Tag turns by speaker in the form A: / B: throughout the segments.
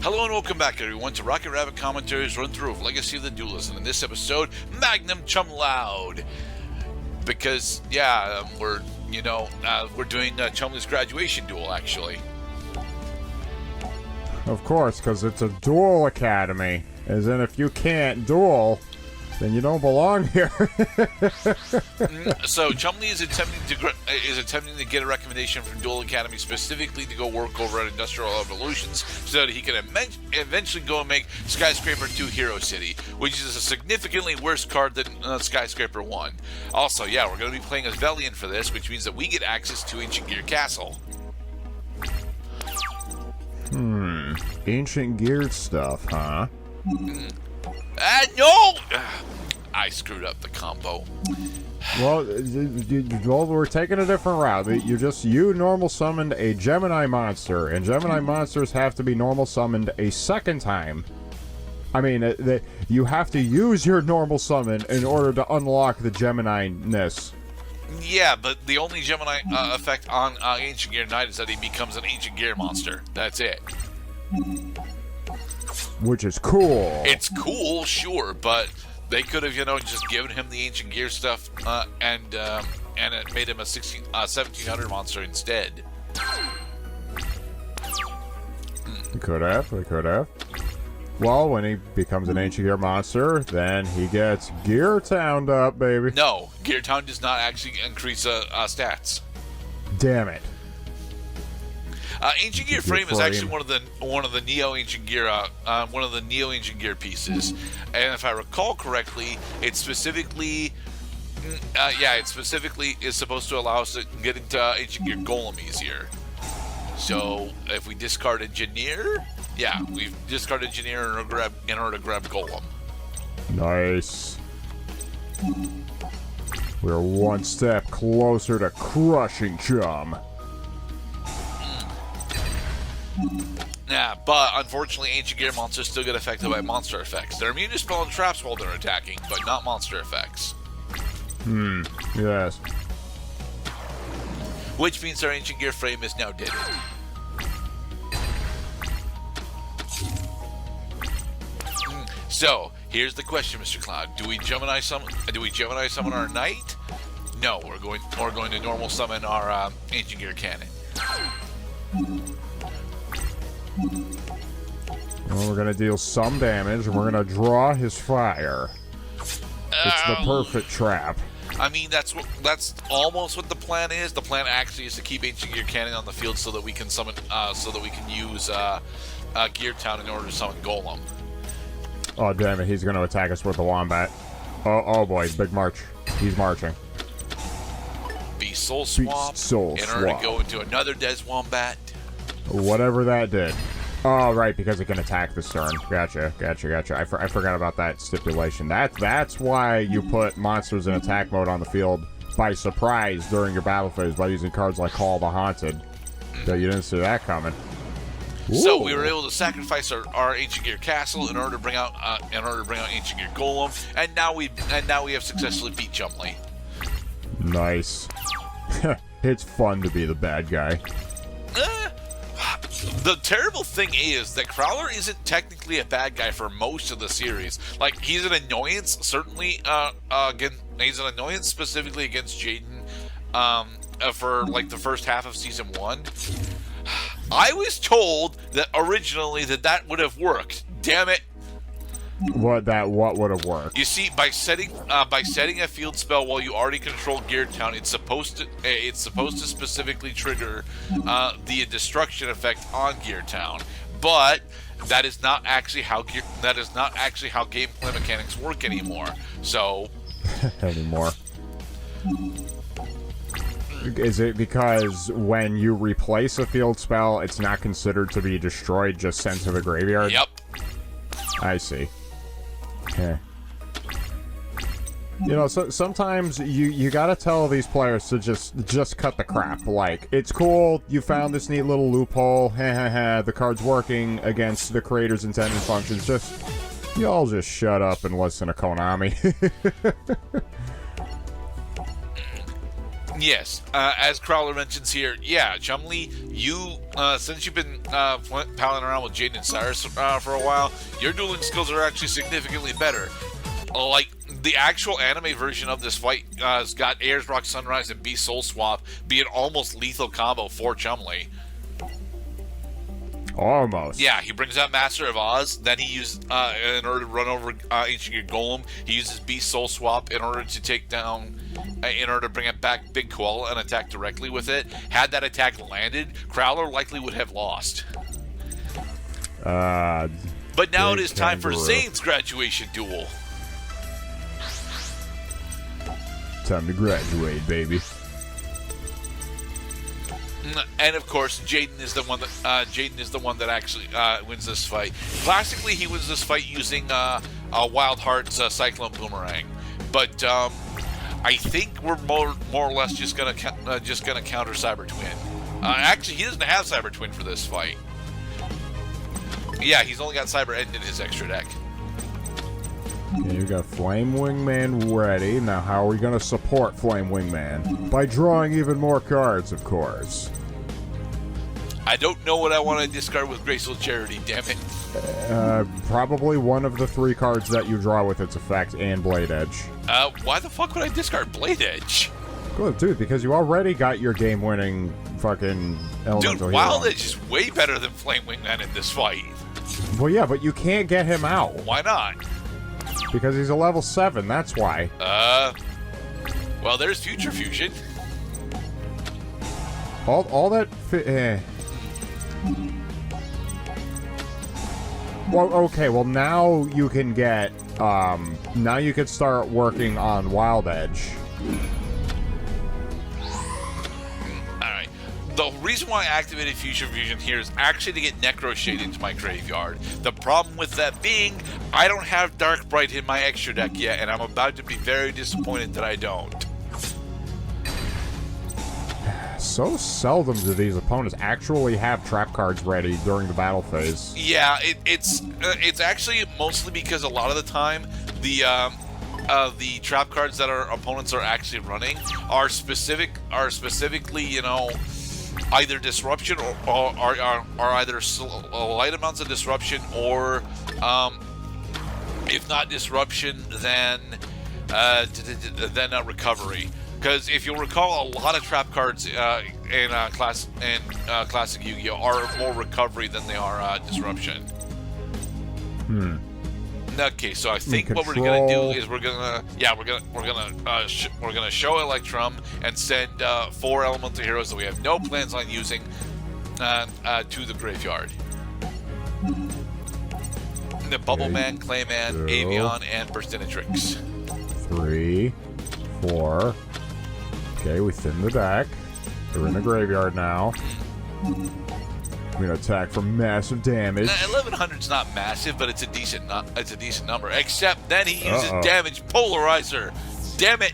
A: Hello and welcome back, everyone, to Rocket Rabbit Commentaries run-through of Legacy of the Duelist. And in this episode, Magnum Chum Loud. Because, yeah, we're doing Chumley's graduation duel, actually.
B: Of course, because it's a duel academy. As in, if you can't duel, then you don't belong here.
A: So Chumley is attempting to get a recommendation from Duel Academy specifically to go work over at Industrial Evolutions so that he can eventually go and make Skyscraper 2 Hero City, which is a significantly worse card than Skyscraper 1. Also, yeah, we're going to be playing as Velian for this, which means that we get access to Ancient Gear Castle.
B: Ancient geared stuff, huh?
A: No! I screwed up the combo.
B: Well, we're taking a different route. You normal summoned a Gemini monster, and Gemini monsters have to be normal summoned a second time. I mean, you have to use your normal summon in order to unlock the Gemini-ness.
A: Yeah, but the only Gemini effect on Ancient Gear Knight is that he becomes an Ancient Gear monster. That's it.
B: Which is cool.
A: It's cool, sure, but they could have, just given him the Ancient Gear stuff and it made him a 1700 monster instead.
B: They could have. Well, when he becomes an Ancient Gear monster, then he gets Gear Towned up, baby.
A: No, Gear Town does not actually increase stats.
B: Damn it.
A: Ancient Gear Frame is actually one of the Neo Ancient Gear pieces, and if I recall correctly, it specifically is supposed to allow us to get into Ancient Gear Golem easier. So if we discard Engineer, we've discarded Engineer in order to grab Golem. Nice.
B: We're one step closer to crushing Chum.
A: Yeah, but unfortunately, Ancient Gear monsters still get affected by monster effects. They're immune to spell and traps while they're attacking, but not monster effects.
B: Yes.
A: Which means our Ancient Gear Frame is now dead. So, here's the question, Mr. Cloud. Do we Gemini summon our Knight? No, we're going to normal summon our Ancient Gear Cannon.
B: Well, we're gonna deal some damage, and we're gonna draw his fire. It's the perfect trap.
A: I mean, that's almost what the plan is. The plan actually is to keep Ancient Gear Cannon on the field so that we can summon, use Gear Town in order to summon Golem.
B: Oh damn it! He's gonna attack us with the Wombat. Oh boy, big march. He's marching.
A: Beast Soul Swap. In order to go into another Des Wombat.
B: Whatever that did. Oh, right, because it can attack this turn. Gotcha. I forgot about that stipulation. That's why you put monsters in attack mode on the field by surprise during your battle phase by using cards like Call of the Haunted. So you didn't see that coming. Ooh.
A: So we were able to sacrifice our Ancient Gear Castle in order to bring out Ancient Gear Golem, and now we have successfully beat Chumley.
B: Nice. It's fun to be the bad guy.
A: The terrible thing is that Crowler isn't technically a bad guy for most of the series. Like, he's an annoyance, certainly, he's an annoyance specifically against Jaden, for, like, the first half of Season 1. I was told that originally that would have worked. Damn it.
B: What would have worked?
A: You see, by setting a field spell while you already control Gear Town, it's supposed to specifically trigger the destruction effect on Gear Town. But that is not actually how gameplay mechanics work anymore. So
B: anymore. Is it because when you replace a field spell, it's not considered to be destroyed, just sent to the graveyard?
A: Yep.
B: I see. Yeah. Sometimes you gotta tell these players to just cut the crap. Like, it's cool, you found this neat little loophole, the card's working against the creator's intended functions. Y'all just shut up and listen to Konami.
A: Yes, as Crowler mentions here, yeah, Chumley, you, since you've been palling around with Jaden and Cyrus for a while, your dueling skills are actually significantly better. Like, the actual anime version of this fight has got Ayers Rock Sunrise and Beast Soul Swap be an almost lethal combo for Chumley.
B: Almost.
A: Yeah, he brings out Master of Oz, then he uses, in order to run over Ancient Golem, he uses Beast Soul Swap in order to take down, in order to bring it back Big Koala and attack directly with it. Had that attack landed, Crowler likely would have lost. But now it is time for Zane's graduation duel.
B: Time to graduate, baby.
A: And of course, Jaden is the one that actually wins this fight. Classically, he wins this fight using Wild Heart's Cyclone Boomerang, but I think we're more or less just gonna counter Cyber Twin. Actually, he doesn't have Cyber Twin for this fight. Yeah, he's only got Cyber End in his extra deck.
B: Okay, you got Flame Wingman ready. Now, how are we going to support Flame Wingman? By drawing even more cards, of course.
A: I don't know what I want to discard with Graceful Charity, damn it.
B: Probably one of the 3 cards that you draw with its effect and Blade Edge.
A: Why the fuck would I discard Blade Edge?
B: Good, dude, because you already got your game-winning fucking Elemental
A: Dude, Wild Edge is way better than Flame Wingman in this fight.
B: Well, yeah, but you can't get him out.
A: Why not?
B: Because he's a level 7, that's why.
A: Well, there's Future Fusion.
B: All that... Well, okay, well now you can get, now you can start working on Wild Edge.
A: Alright. The reason why I activated Future Fusion here is actually to get Necro Shade into my graveyard. The problem with that being, I don't have Dark Bright in my extra deck yet, and I'm about to be very disappointed that I don't.
B: So seldom do these opponents actually have trap cards ready during the battle phase.
A: Yeah, it's actually mostly because a lot of the time the trap cards that our opponents are actually running are specifically, you know, either disruption or are either light amounts of disruption or if not disruption, then recovery. Because if you'll recall, a lot of trap cards in classic Yu-Gi-Oh are more recovery than they are disruption. Okay, so I think what we're gonna do is we're gonna show Electrum and send 4 elemental heroes that we have no plans on using to the graveyard. The Bubble Man, Clayman, Avion, and Burstinatrix.
B: 3, 4. Okay, we thin the deck. They're in the graveyard now. We're gonna attack for massive damage.
A: 1100's not massive, but it's a decent number. Except then he uses damage polarizer. Damn it!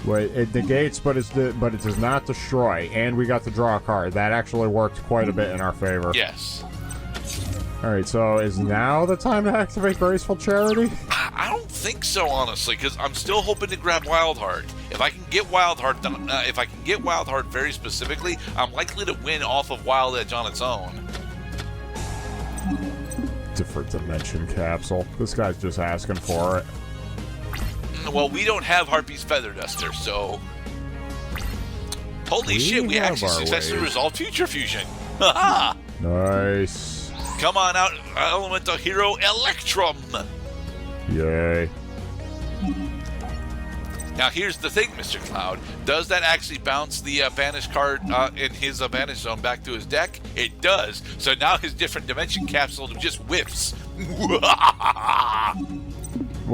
B: Wait, it negates, but it does not destroy. And we got to draw a card. That actually worked quite a bit in our favor.
A: Yes.
B: All right, so is now the time to activate Graceful Charity?
A: I don't think so, honestly, because I'm still hoping to grab Wildheart. If I can get Wildheart, then if I can get Wildheart very specifically, I'm likely to win off of Wild Edge on its own.
B: Different dimension capsule. This guy's just asking for it.
A: Well, we don't have Harpy's Feather Duster, so holy shit, we actually successfully resolved Future Fusion. Haha!
B: Nice.
A: Come on out, Elemental Hero Electrum!
B: Yay.
A: Now here's the thing, Mr. Cloud. Does that actually bounce the banished card in his banished zone back to his deck? It does. So now his different dimension capsule just whiffs.
B: Well,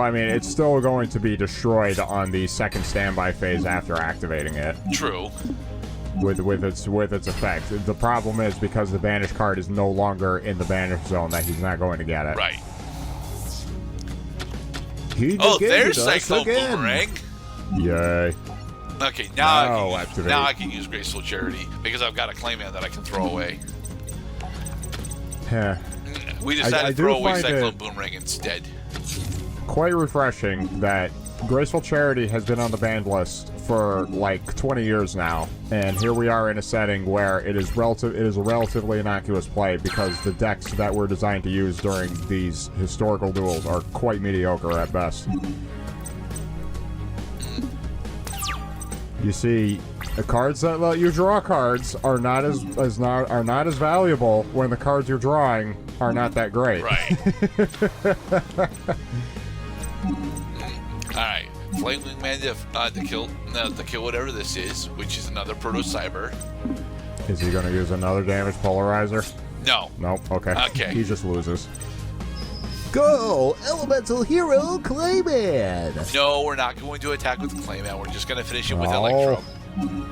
B: I mean, it's still going to be destroyed on the second standby phase after activating it.
A: True.
B: With its effect. The problem is because the banished card is no longer in the banished zone that he's not going to get it.
A: Right.
B: There's
A: Cyclone Boomerang.
B: Yay.
A: Okay, now I can use Graceful Charity because I've got a Clayman that I can throw away.
B: Yeah.
A: We decided to throw away Cyclone Boomerang instead.
B: Quite refreshing that Graceful Charity has been on the banned list for like 20 years now, and here we are in a setting where it is a relatively innocuous play because the decks that were designed to use during these historical duels are quite mediocre at best. You see, the cards that let you draw cards are not as valuable when the cards you're drawing are not that great.
A: Right. All right. Flame Wingman to kill whatever this is, which is another Proto Cyber.
B: Is he going to use another damage polarizer?
A: No.
B: Nope. Okay.
A: Okay.
B: He just loses.
C: Go, Elemental Hero Clayman!
A: No, we're not going to attack with Clayman. We're just going to finish it with Electro.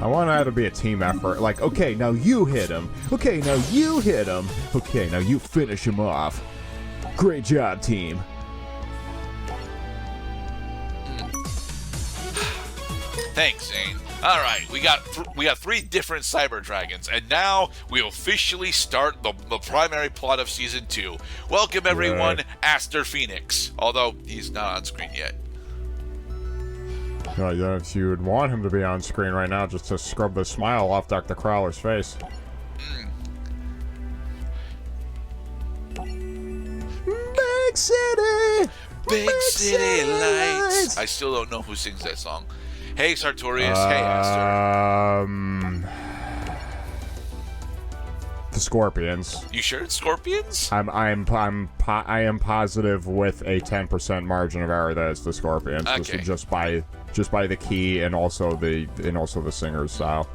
B: I want that to be a team effort. Like, okay, now you hit him. Okay, now you hit him. Okay, now you finish him off. Great job, team.
A: Thanks, Zane. All right, we got 3 different Cyber Dragons, and now we officially start the primary plot of Season 2. Welcome, everyone, Aster Phoenix, although he's not on screen yet.
B: No, if you would want him to be on screen right now just to scrub the smile off Dr. Crowler's face.
C: Big City!
A: Big City Lights! I still don't know who sings that song. Hey, Sartorius. Hey, Aster.
B: The Scorpions.
A: You sure it's Scorpions?
B: I am positive with a 10% margin of error that it's the Scorpions.
A: Okay.
B: Just by the key and also the singer's style.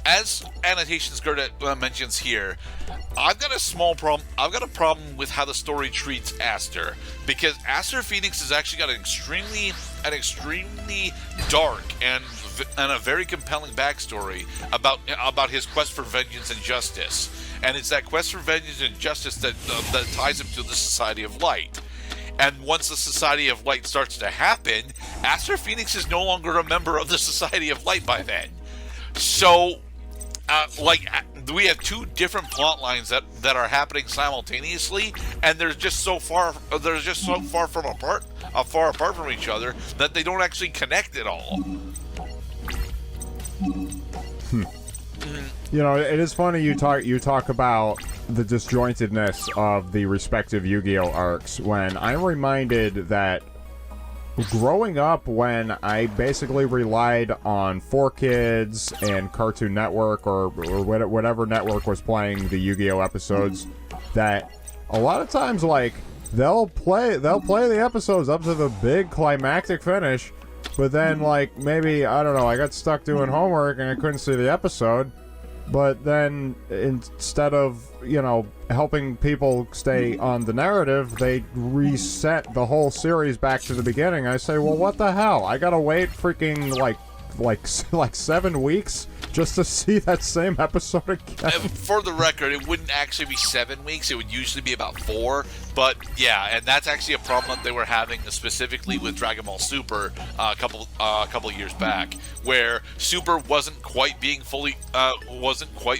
A: As Annotations Gerda mentions here, I've got a problem with how the story treats Aster, because Aster Phoenix has actually got an extremely dark and a very compelling backstory about his quest for vengeance and justice, and it's that quest for vengeance and justice that ties him to the Society of Light. And once the Society of Light starts to happen, Aster Phoenix is no longer a member of the Society of Light by then. So, we have 2 different plot lines that are happening simultaneously, and they're just so far apart from each other that they don't actually connect at all.
B: You know, it is funny you talk about the disjointedness of the respective Yu-Gi-Oh arcs when I'm reminded that growing up, when I basically relied on 4Kids and Cartoon Network or whatever network was playing the Yu-Gi-Oh episodes, that a lot of times, like, they'll play the episodes up to the big climactic finish, but then, like, maybe, I don't know, I got stuck doing homework and I couldn't see the episode. But then, instead of, you know, helping people stay on the narrative, they reset the whole series back to the beginning. I say, well, what the hell? I gotta wait freaking, like 7 weeks just to see that same episode again.
A: For the record, it wouldn't actually be 7 weeks. It would usually be about 4. But yeah, and that's actually a problem that they were having specifically with Dragon Ball Super a couple years back, where Super wasn't quite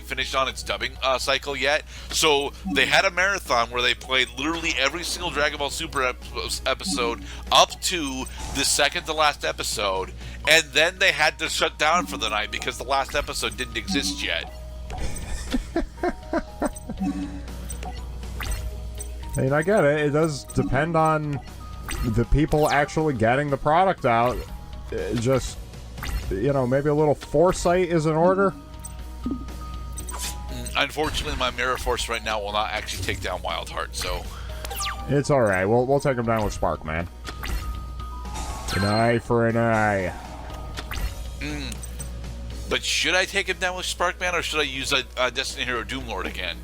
A: finished on its dubbing cycle yet. So they had a marathon where they played literally every single Dragon Ball Super episode up to the second to last episode, and then they had to shut down for the night because the last episode didn't exist yet.
B: I mean, I get it. It does depend on the people actually getting the product out. Just, you know, maybe a little foresight is in order.
A: Unfortunately, my Mirror Force right now will not actually take down Wildheart, so...
B: It's alright. We'll take him down with Spark, man. An eye for an eye.
A: But should I take him down with Sparkman, or should I use a Destiny Hero Doomlord again?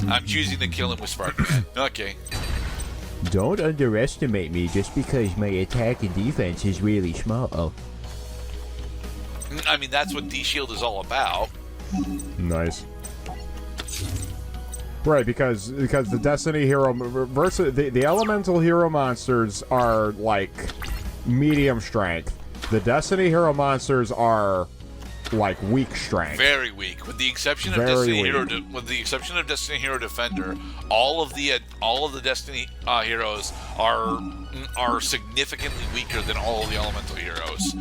A: I'm choosing to kill him with Sparkman. Okay.
C: Don't underestimate me just because my attack and defense is really small.
A: I mean, that's what D-Shield is all about.
B: Nice. Right, because the Destiny Hero versus the Elemental Hero monsters are like medium strength. The Destiny Hero monsters are like weak strength.
A: Very weak, with the exception of
B: Very
A: Destiny
B: weak.
A: Hero. With the exception of Destiny Hero Defender, all of the Destiny heroes are significantly weaker than all of the Elemental heroes.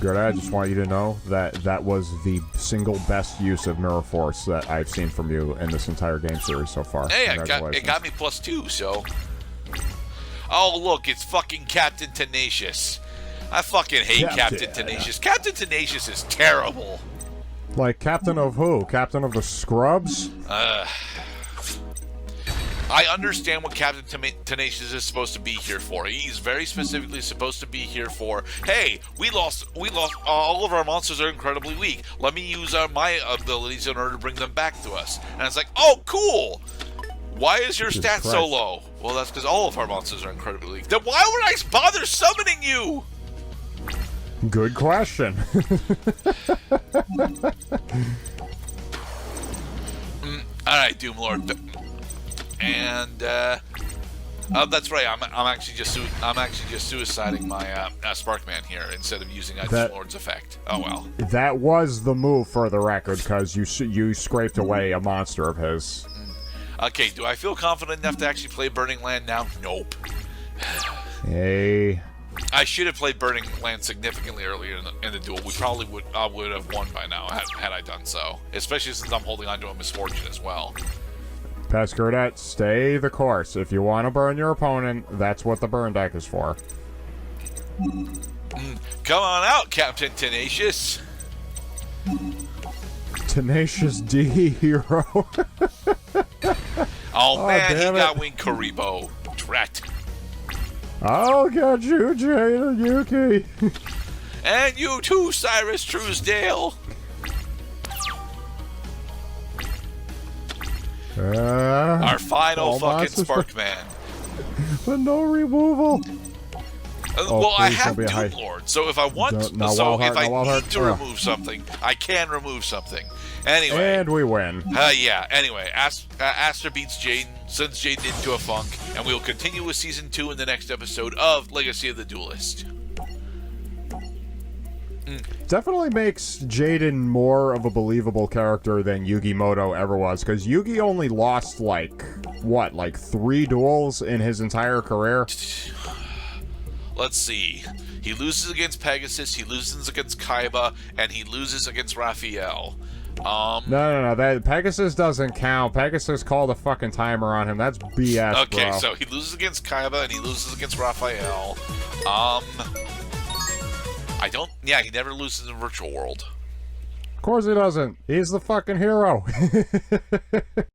B: Good. I just want you to know that that was the single best use of Mirror Force that I've seen from you in this entire game series so far.
A: Hey, it
B: Congratulations.
A: got me +2. So. Oh look, it's fucking Captain Tenacious. I fucking hate Captain Tenacious. Captain Tenacious is terrible.
B: Like Captain of who? Captain of the Scrubs?
A: I understand what Captain Tenacious is supposed to be here for. He's very specifically supposed to be here for, hey, we lost, all of our monsters are incredibly weak. Let me use my abilities in order to bring them back to us. And it's like, oh, cool. Why is your stat so low? Well, that's because all of our monsters are incredibly weak. Then why would I bother summoning you?
B: Good question.
A: All right, Doomlord. And that's right. I'm actually just suiciding my Sparkman here instead of using Doomlord's effect. Oh well.
B: That was the move, for the record, because you scraped away a monster of his.
A: Okay. Do I feel confident enough to actually play Burning Land now? Nope.
B: Hey.
A: I should have played Burning Land significantly earlier in the duel. We probably would have won by now had I done so. Especially since I'm holding on to a misfortune as well.
B: Pescardette, stay the course. If you want to burn your opponent, that's what the burn deck is for.
A: Come on out, Captain Tenacious.
B: Tenacious D hero.
A: Oh man, he
B: damn it.
A: got Wing Karibo. Drat.
B: I'll get you, Jaden Yuki.
A: And you too, Cyrus Truesdale. Our final fucking Sparkman.
B: But no removal.
A: Well, I
B: please
A: have
B: don't be a high-
A: Doomlord, so if I want,
B: No
A: if
B: Wild Heart,
A: I
B: no Wild
A: need
B: Heart.
A: to remove something, I can remove something. Anyway,
B: And we win.
A: yeah. Anyway, Aster beats Jaden, sends Jaden into a funk, and we will continue with season 2 in the next episode of Legacy of the Duelist.
B: Definitely makes Jaden more of a believable character than Yugi Moto ever was, because Yugi only lost, like 3 duels in his entire career?
A: Let's see. He loses against Pegasus, he loses against Kaiba, and he loses against Raphael.
B: No, that Pegasus doesn't count. Pegasus called a fucking timer on him. That's BS,
A: Okay,
B: bro.
A: so he loses against Kaiba, and he loses against Raphael. He never loses in the virtual world.
B: Of course he doesn't. He's the fucking hero.